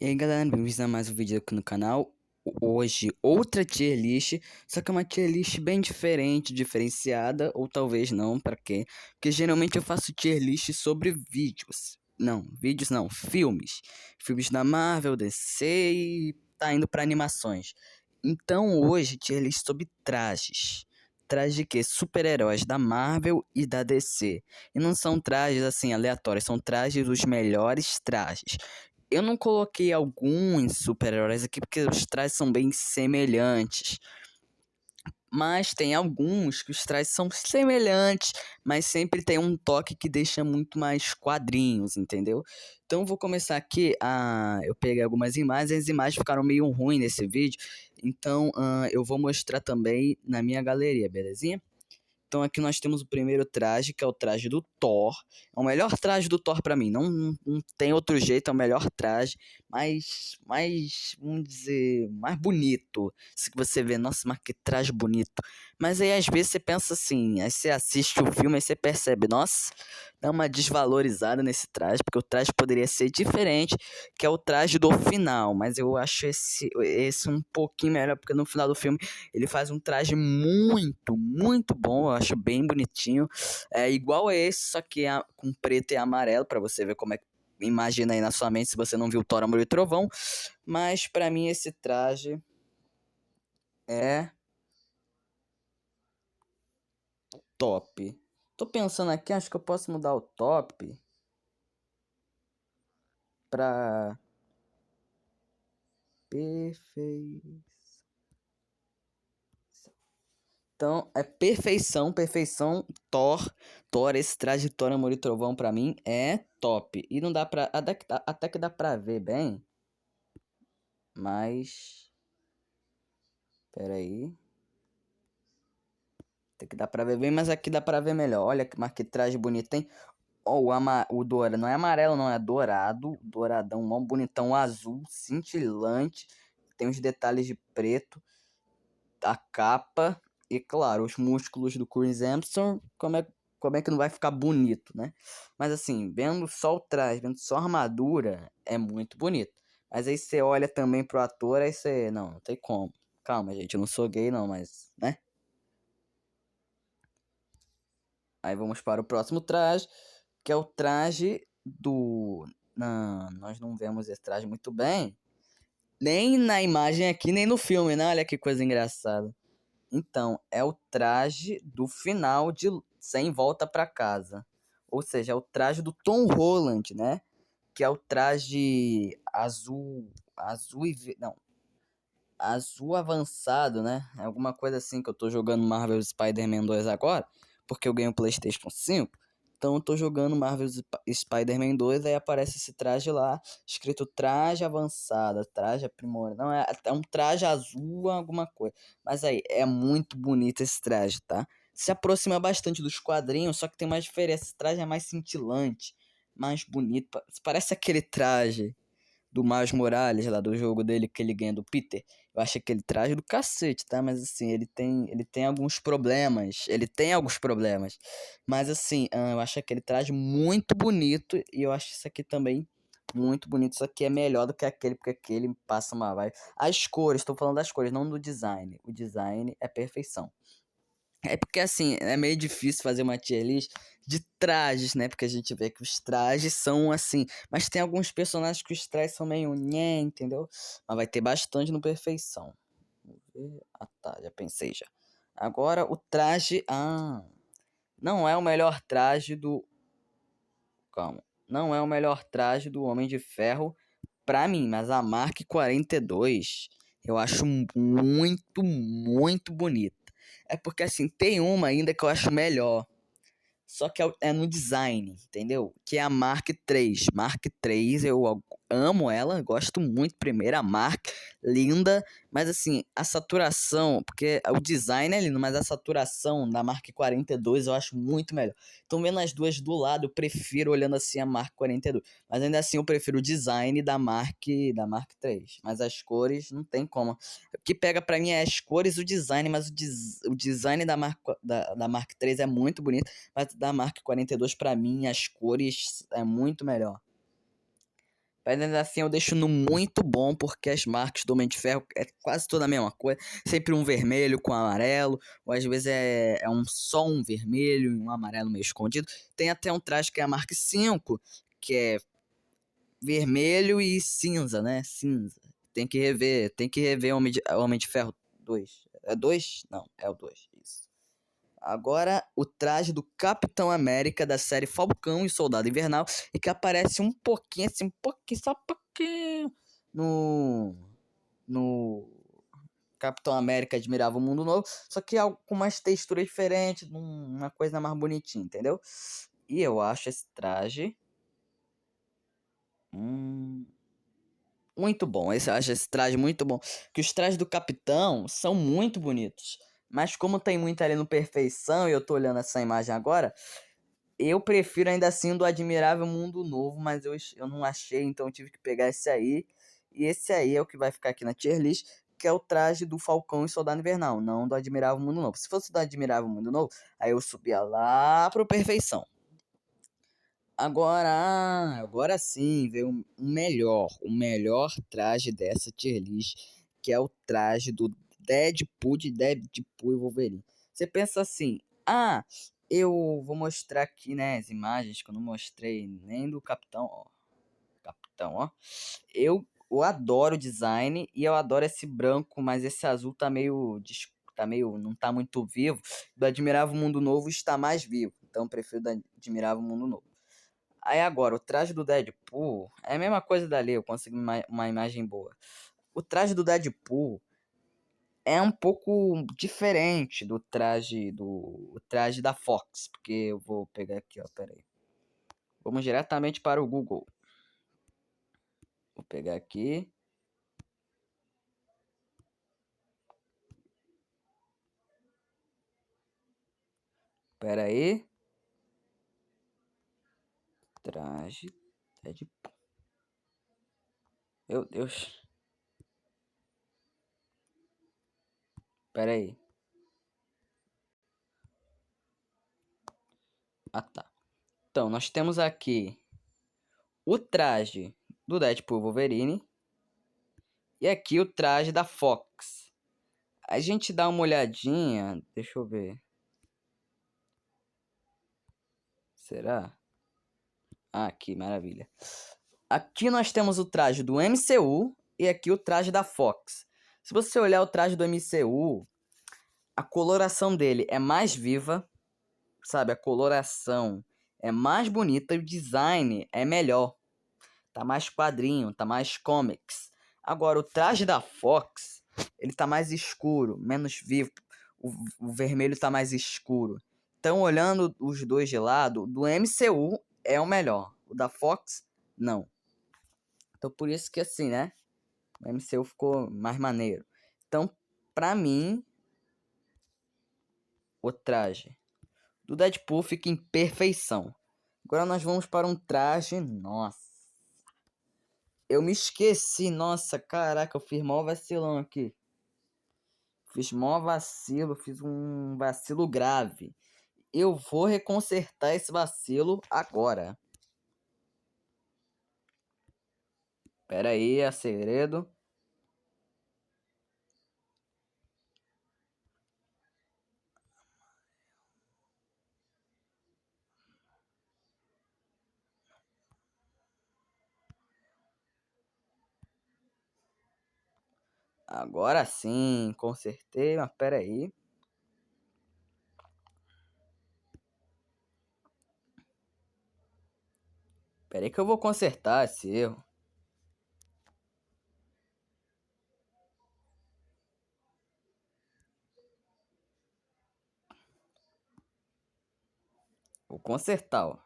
E aí galera, bem-vindos a mais um vídeo aqui no canal. Hoje outra tier list, só que é uma tier list bem diferente, diferenciada, ou talvez não, pra quê? Porque geralmente eu faço tier list sobre vídeos. Não, vídeos não, filmes. Filmes da Marvel, DC e tá indo pra animações. Então hoje tier list sobre trajes. Trajes de quê? Super-heróis da Marvel e da DC. E não são trajes assim aleatórios, são trajes dos melhores trajes. Eu não coloquei alguns super-heróis aqui porque os trajes são bem semelhantes. Mas tem alguns que os trajes são semelhantes, mas sempre tem um toque que deixa muito mais quadrinhos, entendeu? Então eu vou começar aqui eu peguei algumas imagens, as imagens ficaram meio ruins nesse vídeo. Então eu vou mostrar também na minha galeria, belezinha? Então aqui nós temos o primeiro traje, que é o traje do Thor. É o melhor traje do Thor pra mim. Não tem outro jeito, é o melhor traje. Vamos dizer, mais bonito. Se você vê, nossa, mas que traje bonito. Mas aí às vezes você pensa assim, aí você assiste o filme e você percebe, nossa, dá uma desvalorizada nesse traje, porque o traje poderia ser diferente, que é o traje do final. Mas eu acho esse um pouquinho melhor, porque no final do filme ele faz um traje muito bom, eu acho bem bonitinho. É igual a esse, só que com preto e amarelo, pra você ver como é que. Imagina aí na sua mente se você não viu Thor, Amor e Trovão. Mas pra mim esse traje é top. Tô pensando aqui, acho que eu posso mudar o top pra perfeição. Então, é perfeição, Thor, esse traje de Thor, Amor e Trovão pra mim é top. E não dá pra, até que dá pra ver bem, mas, pera aí, até que dá pra ver bem, mas aqui dá pra ver melhor. Olha que traje bonito, hein? Ó, o dourado, não é amarelo não, é dourado, douradão, mó bonitão, azul, cintilante, tem uns detalhes de preto, a capa e, claro, os músculos do Chris Hemsworth, como é que não vai ficar bonito, né? Mas assim, vendo só o traje, vendo só a armadura, é muito bonito. Mas aí você olha também pro ator, aí você, não tem como. Calma, gente, eu não sou gay não, mas, né? Aí vamos para o próximo traje, que é o traje do... Não, nós não vemos esse traje muito bem. Nem na imagem aqui, nem no filme, né? Olha que coisa engraçada. Então, é o traje do final de Sem Volta pra Casa. Ou seja, é o traje do Tom Holland, né? Que é o traje azul, não, azul avançado, né? É alguma coisa assim que eu tô jogando Marvel Spider-Man 2 agora, porque eu ganhei o PlayStation 5. Então eu tô jogando Marvel Spider-Man 2, aí aparece esse traje lá, escrito traje avançado, traje aprimorado. Não, é um traje azul, alguma coisa. Mas aí, é muito bonito esse traje, tá? Se aproxima bastante dos quadrinhos, só que tem mais diferença. Esse traje é mais cintilante, mais bonito. Parece aquele traje do Miles Morales, lá do jogo dele que ele ganha do Peter. Eu acho aquele traje do cacete, tá? Mas assim, ele tem alguns problemas. Ele tem alguns problemas. Mas assim, eu acho aquele traje muito bonito. E eu acho isso aqui também muito bonito. Isso aqui é melhor do que aquele, porque aquele passa uma vibe. As cores, estou falando das cores, não do design. O design é perfeição. É porque assim, é meio difícil fazer uma tier list de trajes, né? Porque a gente vê que os trajes são assim. Mas tem alguns personagens que os trajes são meio nhé, entendeu? Mas vai ter bastante no Perfeição. Vamos ver. Ah tá, já pensei já. Agora o traje. Não é o melhor traje do. Calma. Não é o melhor traje do Homem de Ferro pra mim, mas a Mark 42 eu acho muito bonita. É porque assim, tem uma ainda que eu acho melhor. Só que é no design, entendeu? Que é a Mark 3. Mark 3, eu amo ela, gosto muito. Primeiro, a Mark, linda. Mas assim, a saturação, porque o design é lindo, mas a saturação da Mark 42 eu acho muito melhor. Então, vendo as duas do lado, eu prefiro olhando assim a Mark 42. Mas ainda assim, eu prefiro o design da Mark 3. Mas as cores, não tem como. O que pega pra mim é as cores e o design, mas o design da Mark 3 é muito bonito. Mas da Mark 42, pra mim, as cores é muito melhor. Mas ainda assim eu deixo no muito bom, porque as marcas do Homem de Ferro é quase toda a mesma coisa. Sempre um vermelho com amarelo, ou às vezes só um vermelho e um amarelo meio escondido. Tem até um traje que é a Mark 5, que é vermelho e cinza, né? Cinza. Tem que rever Homem de Ferro 2. É 2? Não, é o 2. Isso. Agora, o traje do Capitão América da série Falcão e Soldado Invernal, e que aparece um pouquinho, assim, um pouquinho, só um pouquinho, no Capitão América Admirável Mundo Novo, só que algo com mais textura diferente, uma coisa mais bonitinha, entendeu? E eu acho esse traje muito bom. Eu acho esse traje muito bom. Que os trajes do Capitão são muito bonitos. Mas como tem muito ali no Perfeição, e eu tô olhando essa imagem agora, eu prefiro ainda assim o do Admirável Mundo Novo, mas eu não achei, então eu tive que pegar esse aí. E esse aí é o que vai ficar aqui na tier list, que é o traje do Falcão e Soldado Invernal, não do Admirável Mundo Novo. Se fosse do Admirável Mundo Novo, aí eu subia lá pro Perfeição. Agora sim, veio o melhor traje dessa tier list, que é o traje do Deadpool e Wolverine. Você pensa assim, eu vou mostrar aqui, né, as imagens que eu não mostrei nem do Capitão, ó. Capitão, ó. Eu adoro o design e eu adoro esse branco, mas esse azul não tá muito vivo. Do Admirável Mundo Novo está mais vivo, então eu prefiro do Admirável Mundo Novo. Aí agora, o traje do Deadpool é a mesma coisa dali, eu consegui uma imagem boa. O traje do Deadpool é um pouco diferente do traje da Fox, porque eu vou pegar aqui, ó, pera aí. Vamos diretamente para o Google. Vou pegar aqui. Pera aí. Traje Deadpool. Meu Deus. Pera aí. Ah, tá. Então, nós temos aqui o traje do Deadpool Wolverine. E aqui o traje da Fox. A gente dá uma olhadinha. Deixa eu ver. Será? Ah, aqui, maravilha. Aqui nós temos o traje do MCU e aqui o traje da Fox. Se você olhar o traje do MCU, a coloração dele é mais viva, sabe? A coloração é mais bonita e o design é melhor. Tá mais quadrinho, tá mais comics. Agora, o traje da Fox, ele tá mais escuro, menos vivo. O vermelho tá mais escuro. Então, olhando os dois de lado, do MCU é o melhor. O da Fox, não. Então, por isso que assim, né? O MCU ficou mais maneiro. Então, pra mim, o traje do Deadpool fica em perfeição. Agora nós vamos para um traje. Nossa. Eu me esqueci. Nossa, caraca, eu fiz mó vacilão aqui. Fiz mó vacilo. Fiz um vacilo grave. Eu vou reconsertar esse vacilo agora. Pera aí, é segredo. Agora sim, consertei, mas pera aí. Pera aí que eu vou consertar esse erro. Vou consertar, ó.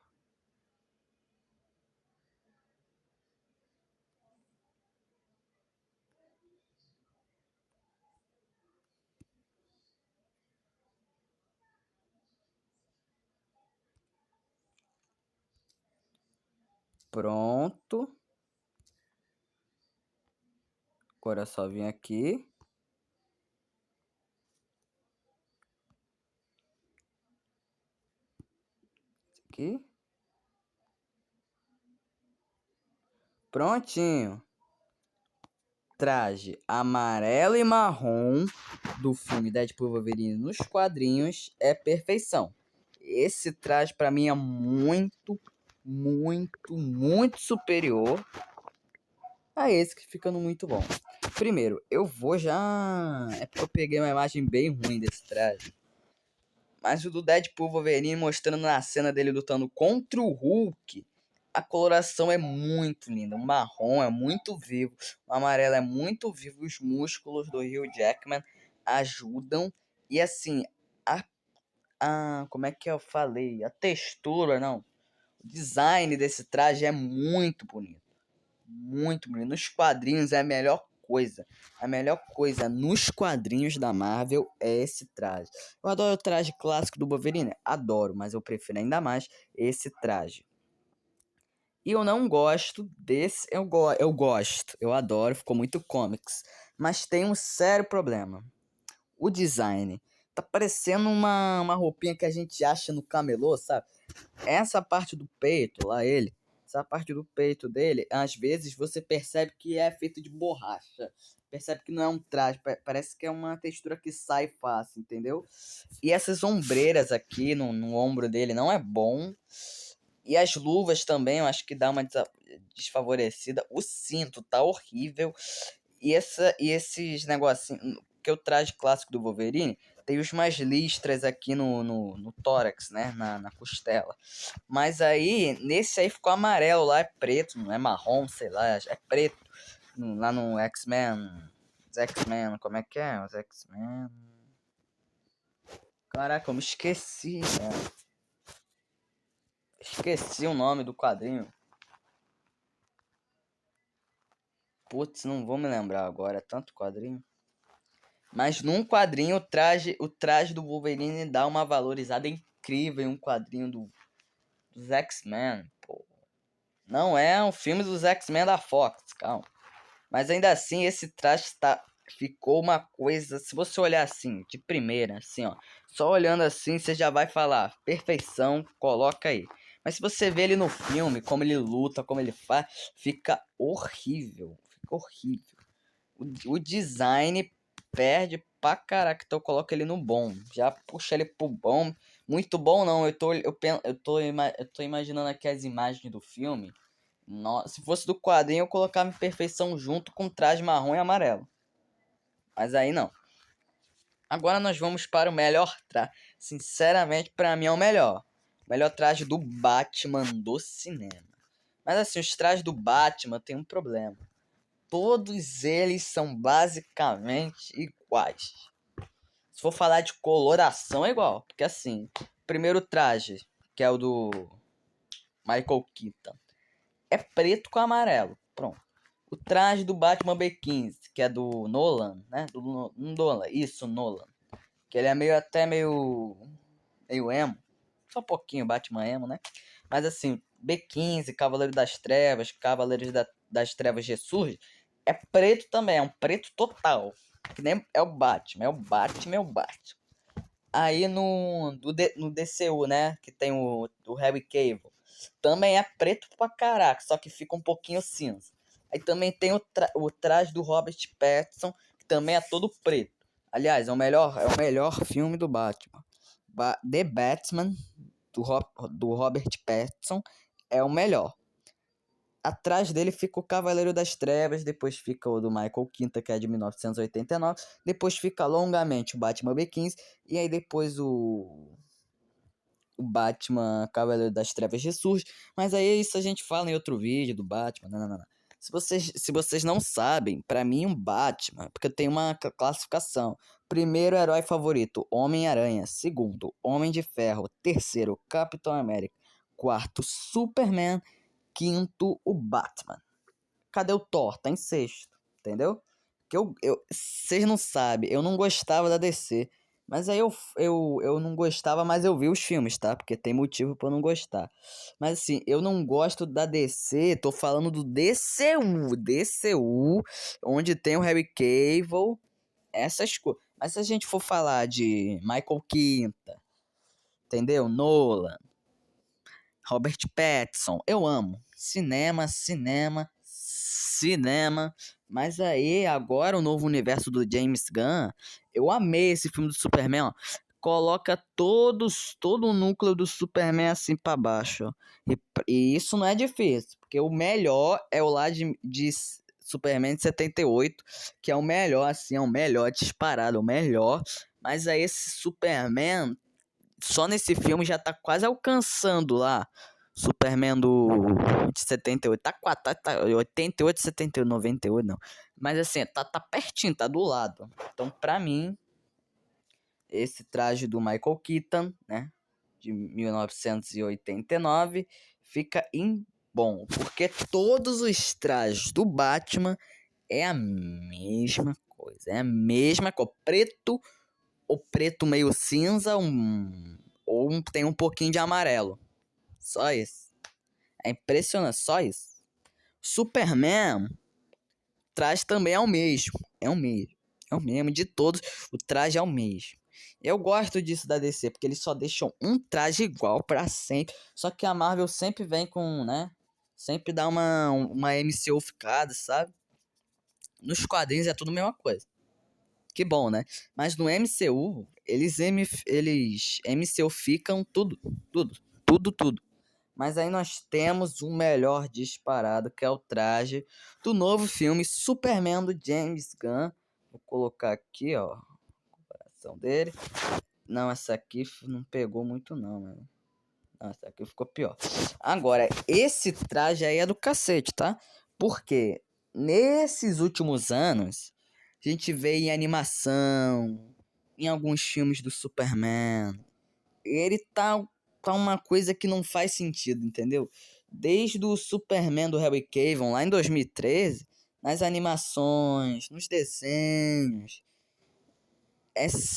Pronto. Agora é só vir aqui. Aqui. Prontinho. Traje amarelo e marrom do filme Deadpool e Wolverine nos quadrinhos é perfeição. Esse traje pra mim é muito, muito, muito superior a esse que fica no muito bom. Primeiro, eu vou já... É porque eu peguei uma imagem bem ruim desse traje. Mas o do Deadpool Wolverine mostrando na cena dele lutando contra o Hulk, a coloração é muito linda. O marrom é muito vivo, o amarelo é muito vivo. Os músculos do Hugh Jackman ajudam. E assim, como é que eu falei? A textura, não. O design desse traje é muito bonito. Muito bonito. Nos quadrinhos é a melhor coisa. A melhor coisa nos quadrinhos da Marvel é esse traje. Eu adoro o traje clássico do Wolverine. Adoro, mas eu prefiro ainda mais esse traje. E eu não gosto desse. Eu gosto. Eu adoro. Ficou muito comics. Mas tem um sério problema. O design. Tá parecendo uma roupinha que a gente acha no camelô, sabe? Essa parte do peito, lá ele, essa parte do peito dele, às vezes você percebe que é feito de borracha. Percebe que não é um traje, parece que é uma textura que sai fácil, entendeu? E essas ombreiras aqui no ombro dele não é bom. E as luvas também, eu acho que dá uma desfavorecida. O cinto tá horrível. E esses negocinhos, que é o traje clássico do Wolverine, tem os mais listras aqui no tórax, né? Na costela. Mas aí, nesse aí ficou amarelo, lá é preto, não é marrom, sei lá, é preto. Lá no X-Men. Os X-Men, como é que é? Os X-Men. Caraca, eu me esqueci, cara. Esqueci o nome do quadrinho. Putz, não vou me lembrar agora, é tanto quadrinho. Mas num quadrinho, o traje do Wolverine dá uma valorizada incrível em um quadrinho dos X-Men, pô. Não é um filme dos X-Men da Fox, calma. Mas ainda assim, esse traje ficou uma coisa... Se você olhar assim, de primeira, assim, ó. Só olhando assim, você já vai falar, perfeição, coloca aí. Mas se você vê ele no filme, como ele luta, como ele faz, fica horrível. Fica horrível. O design perde pra caraca, então eu coloco ele no bom. Já puxa ele pro bom. Muito bom não, eu tô imaginando aqui as imagens do filme. Se fosse do quadrinho, eu colocava em perfeição junto com traje marrom e amarelo. Mas aí não. Agora nós vamos para o melhor traje. Sinceramente, pra mim é o melhor. O melhor traje do Batman do cinema. Mas assim, os trajes do Batman tem um problema. Todos eles são basicamente iguais. Se for falar de coloração, é igual. Porque assim, o primeiro traje, que é o do Michael Keaton, é preto com amarelo. Pronto. O traje do Batman B15, que é do Nolan, né? Do Nolan, isso, Nolan. Que ele é meio emo. Só um pouquinho Batman emo, né? Mas assim, B15, Cavaleiro das Trevas, Cavaleiros das Trevas ressurge, é preto também, é um preto total. Que nem é o Batman, é o Batman, é o Batman. Aí no DCU, né? Que tem o Harry Cavill. Também é preto pra caraca, só que fica um pouquinho cinza. Aí também tem o traje do Robert Pattinson, que também é todo preto. Aliás, é o melhor filme do Batman. The Batman, do Robert Pattinson, é o melhor. Atrás dele fica o Cavaleiro das Trevas, depois fica o do Michael Keaton, que é de 1989, depois fica longamente o Batman B15, e aí depois o Batman Cavaleiro das Trevas ressurge, mas aí isso a gente fala em outro vídeo do Batman, não. Se vocês não sabem, pra mim um Batman, porque tem uma classificação. Primeiro herói favorito, Homem-Aranha. Segundo, Homem de Ferro. Terceiro, Capitão América. Quarto, Superman. Quinto, o Batman. Cadê o Thor? Tá em sexto, entendeu? Que vocês não sabem, eu não gostava da DC. Mas aí eu não gostava, mas eu vi os filmes, tá? Porque tem motivo pra eu não gostar. Mas assim, eu não gosto da DC, tô falando do DCU, onde tem o Harry Cavill, essas coisas. Mas se a gente for falar de Michael Keaton, entendeu? Nolan, Robert Pattinson, eu amo. Cinema, cinema, cinema. Mas aí, agora, o novo universo do James Gunn, eu amei esse filme do Superman, ó. Coloca todo o núcleo do Superman assim pra baixo, ó. E isso não é difícil, porque o melhor é o lá de Superman de 78, que é o melhor, assim, é o melhor disparado, o melhor. Mas aí esse Superman, só nesse filme já tá quase alcançando lá Superman de 78. Tá 88, 78, 98, não. Mas assim, tá pertinho, tá do lado. Então, pra mim, esse traje do Michael Keaton, né, de 1989, fica bom, porque todos os trajes do Batman é a mesma coisa, é a mesma cor, preto, ou preto meio cinza, tem um pouquinho de amarelo, só isso. É impressionante, só isso. Superman, traje também é o mesmo, é o mesmo de todos, o traje é o mesmo. Eu gosto disso da DC, porque eles só deixam um traje igual pra sempre. Só que a Marvel sempre vem com, né? Sempre dá uma MCU-ficada, sabe? Nos quadrinhos é tudo a mesma coisa. Que bom, né? Mas no MCU, eles MCU-ficam tudo. Mas aí nós temos o melhor disparado, que é o traje do novo filme Superman do James Gunn. Vou colocar aqui, ó, a comparação dele. Não, essa aqui não pegou muito não, mano. Não, essa aqui ficou pior. Agora, esse traje aí é do cacete, tá? Porque nesses últimos anos, a gente vê em animação, em alguns filmes do Superman, ele tá uma coisa que não faz sentido, entendeu? Desde o Superman do Henry Cavill, lá em 2013, nas animações, nos desenhos,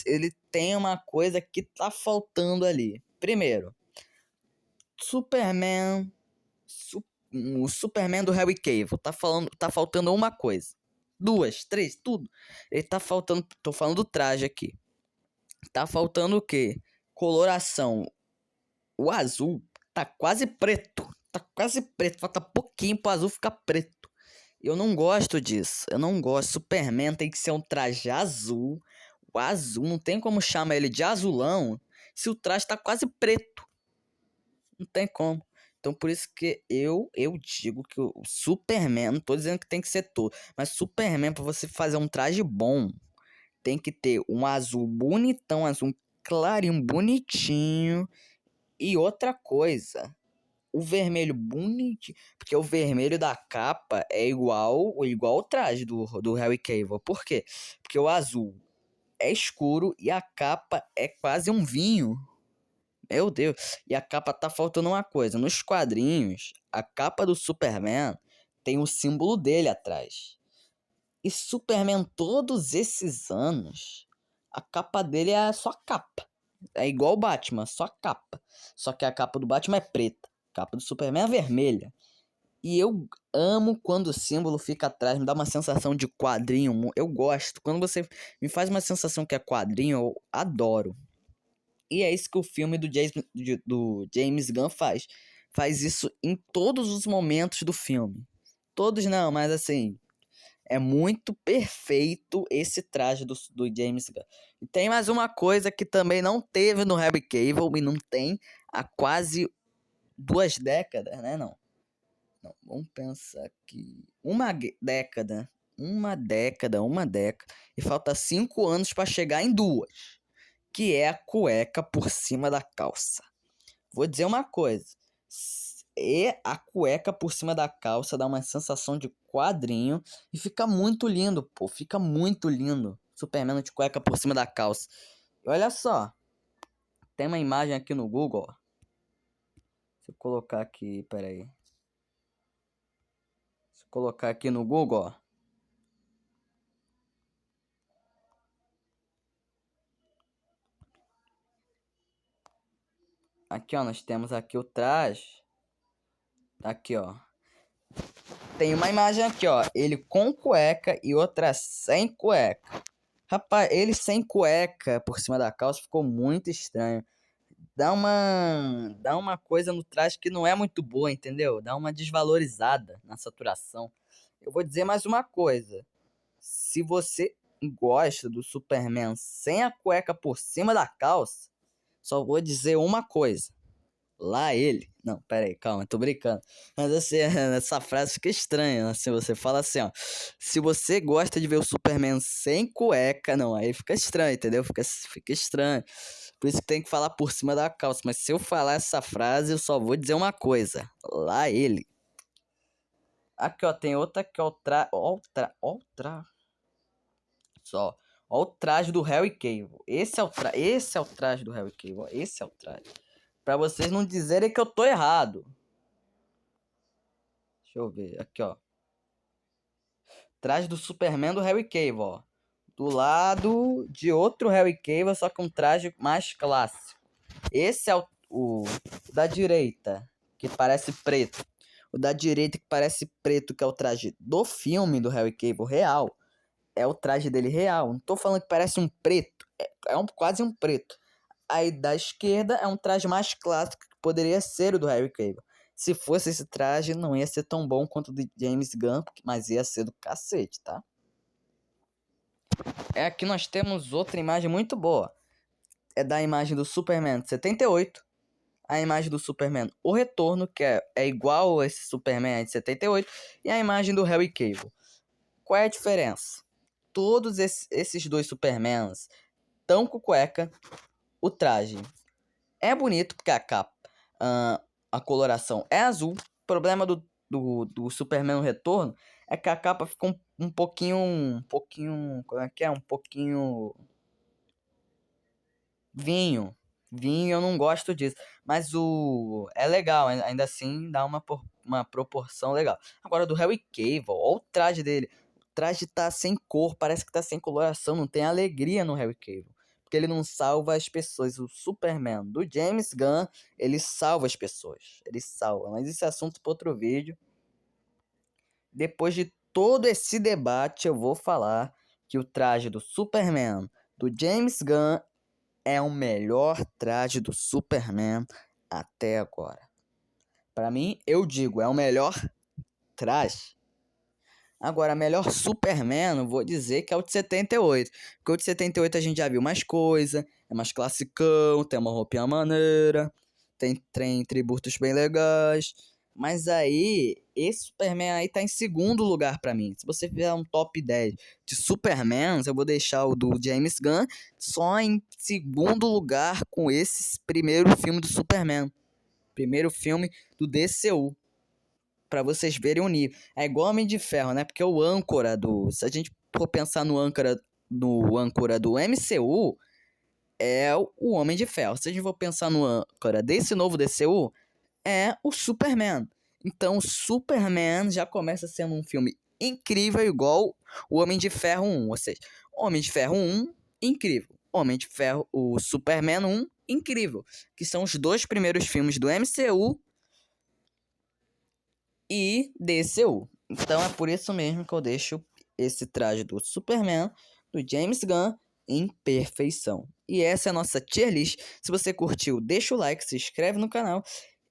ele tem uma coisa que tá faltando ali. Primeiro, Superman, o Superman do Henry Cavill, tá faltando uma coisa. Duas, três, tudo. Ele tá faltando, tô falando do traje aqui. Tá faltando o quê? Coloração. O azul tá quase preto. Tá quase preto. Falta pouquinho pro azul ficar preto. Eu não gosto disso. Eu não gosto. Superman tem que ser um traje azul. O azul não tem como chamar ele de azulão se o traje tá quase preto. Não tem como. Então por isso que eu digo que o Superman, não tô dizendo que tem que ser todo, mas Superman, pra você fazer um traje bom, tem que ter um azul bonitão, azul clarinho, bonitinho. E outra coisa, o vermelho bonitinho, porque o vermelho da capa é igual o traje do Harry Cavill. Por quê? Porque o azul é escuro e a capa é quase um vinho. Meu Deus. E a capa tá faltando uma coisa. Nos quadrinhos, a capa do Superman tem o símbolo dele atrás. E Superman, todos esses anos, a capa dele é só capa. É igual o Batman, só capa. Só que a capa do Batman é preta. A capa do Superman é vermelha. E eu amo quando o símbolo fica atrás, me dá uma sensação de quadrinho. Eu gosto. Quando você me faz uma sensação que é quadrinho, eu adoro. E é isso que o filme do James Gunn faz. Faz isso em todos os momentos do filme. Todos não, mas assim, é muito perfeito esse traje do James Gunn. E tem mais uma coisa que também não teve no Henry Cavill e não tem há quase 2 décadas, né? Não, vamos pensar aqui. Uma década. E falta 5 anos para chegar em 2. Que é a cueca por cima da calça. Vou dizer uma coisa. E a cueca por cima da calça dá uma sensação de quadrinho e fica muito lindo, pô. Fica muito lindo. Superman de cueca por cima da calça. E olha só. Tem uma imagem aqui no Google, ó. Se eu colocar aqui, peraí. Se eu colocar aqui no Google, ó. Aqui, ó, nós temos aqui o traje. Aqui, ó. Tem uma imagem aqui, ó. Ele com cueca e outra sem cueca. Rapaz, ele sem cueca por cima da calça ficou muito estranho. dá uma coisa no traje que não é muito boa, entendeu? Dá uma desvalorizada na saturação. Eu vou dizer mais uma coisa. Se você gosta do Superman sem a cueca por cima da calça, só vou dizer uma coisa. Lá ele. Não, pera aí, calma, tô brincando. Mas assim, essa frase fica estranha. Assim, você fala assim, ó. Se você gosta de ver o Superman sem cueca, não, aí fica estranho, entendeu? Fica estranho. Por isso que tem que falar por cima da calça. Mas se eu falar essa frase, eu só vou dizer uma coisa. Lá ele. Aqui, ó, tem outra que é o Só. Ó o traje do Harry Cavill. Esse é o traje do Harry Cavill. Esse é o traje. Pra vocês não dizerem que eu tô errado. Deixa eu ver. Aqui, ó. Traje do Superman do Harry Cavill, ó. Do lado de outro Harry Cavill, só que um traje mais clássico. Esse é o da direita, que parece preto. O da direita que parece preto, que é o traje do filme do Harry Cavill real. É o traje dele real. Não tô falando que parece um preto. Quase um preto. Aí da esquerda é um traje mais clássico que poderia ser o do Harry Cavill. Se fosse esse traje, não ia ser tão bom quanto o de James Gunn, mas ia ser do cacete, tá? Aqui nós temos outra imagem muito boa. É da imagem do Superman de 78. A imagem do Superman O Retorno, que é igual a esse Superman de 78. E a imagem do Harry Cavill. Qual é a diferença? Todos esses dois Supermans estão com cueca. O traje é bonito, porque a capa, a coloração é azul. O problema do Superman no Retorno é que a capa fica um pouquinho, como é que é? Um pouquinho vinho. Vinho, eu não gosto disso. Mas é legal, ainda assim dá uma proporção legal. Agora, do Harry Cavill, olha o traje dele. O traje tá sem cor, parece que tá sem coloração, não tem alegria no Harry Cavill. Porque ele não salva as pessoas. O Superman do James Gunn, ele salva as pessoas. Ele salva. Mas esse é assunto para outro vídeo. Depois de todo esse debate, eu vou falar que o traje do Superman do James Gunn é o melhor traje do Superman até agora. Para mim, eu digo, é o melhor traje. Agora, melhor Superman, eu vou dizer que é o de 78. Porque o de 78 a gente já viu mais coisa, é mais classicão, tem uma roupinha maneira, tem tributos bem legais. Mas aí, esse Superman aí tá em segundo lugar pra mim. Se você fizer um top 10 de Supermans, eu vou deixar o do James Gunn só em segundo lugar com esse primeiro filme do Superman. Primeiro filme do DCU. Pra vocês verem o nível. É igual Homem de Ferro, né? Porque o âncora do... Se a gente for pensar no âncora do MCU, é o Homem de Ferro. Se a gente for pensar no âncora desse novo DCU, é o Superman. Então, o Superman já começa sendo um filme incrível, igual o Homem de Ferro 1. Ou seja, Homem de Ferro 1, incrível. Homem de Ferro, o Superman 1, incrível. Que são os dois primeiros filmes do MCU e DCU. Então, é por isso mesmo que eu deixo esse traje do Superman, do James Gunn, em perfeição. E essa é a nossa tier list. Se você curtiu, deixa o like, se inscreve no canal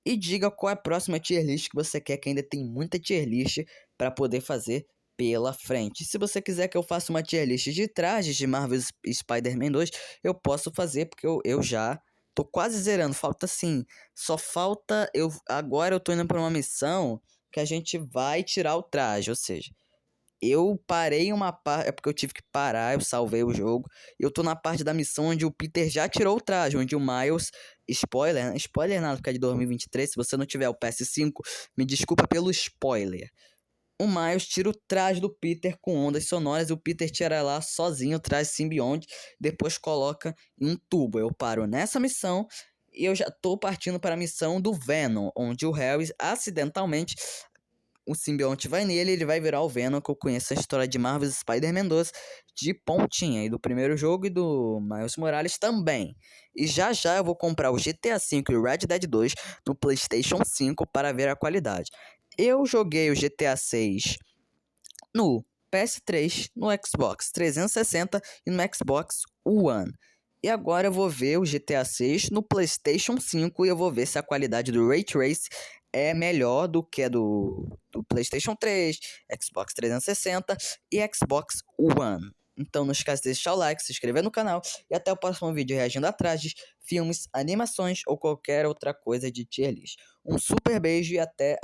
e diga qual é a próxima tier list que você quer, que ainda tem muita tier list para poder fazer pela frente. Se você quiser que eu faça uma tier list de trajes de Marvel Spider-Man 2, eu posso fazer, porque eu já tô quase zerando. Falta assim, só falta agora eu tô indo para uma missão que a gente vai tirar o traje, ou seja, eu parei uma parte, é porque eu tive que parar, eu salvei o jogo. Eu tô na parte da missão onde o Peter já tirou o traje, onde o Miles, spoiler, né? Spoiler nada, porque é de 2023, se você não tiver o PS5, me desculpa pelo spoiler. O Miles tira o traje do Peter com ondas sonoras e o Peter tira lá sozinho o traje simbionte, depois coloca em um tubo. Eu paro nessa missão e eu já tô partindo para a missão do Venom, onde o Harry acidentalmente o simbionte vai nele, ele vai virar o Venom, que eu conheço a história de Marvel's Spider-Man 2 de pontinha, e do primeiro jogo e do Miles Morales também. E já já eu vou comprar o GTA V e o Red Dead 2 no PlayStation 5 para ver a qualidade. Eu joguei o GTA 6 no PS3, no Xbox 360 e no Xbox One. E agora eu vou ver o GTA 6 no PlayStation 5 e eu vou ver se a qualidade do Ray Trace é melhor do que a do PlayStation 3, Xbox 360 e Xbox One. Então não esquece de deixar o like, se inscrever no canal e até o próximo vídeo reagindo a trajes, filmes, animações ou qualquer outra coisa de tier list. Um super beijo e até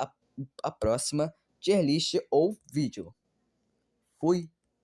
a próxima tier list ou vídeo. Fui!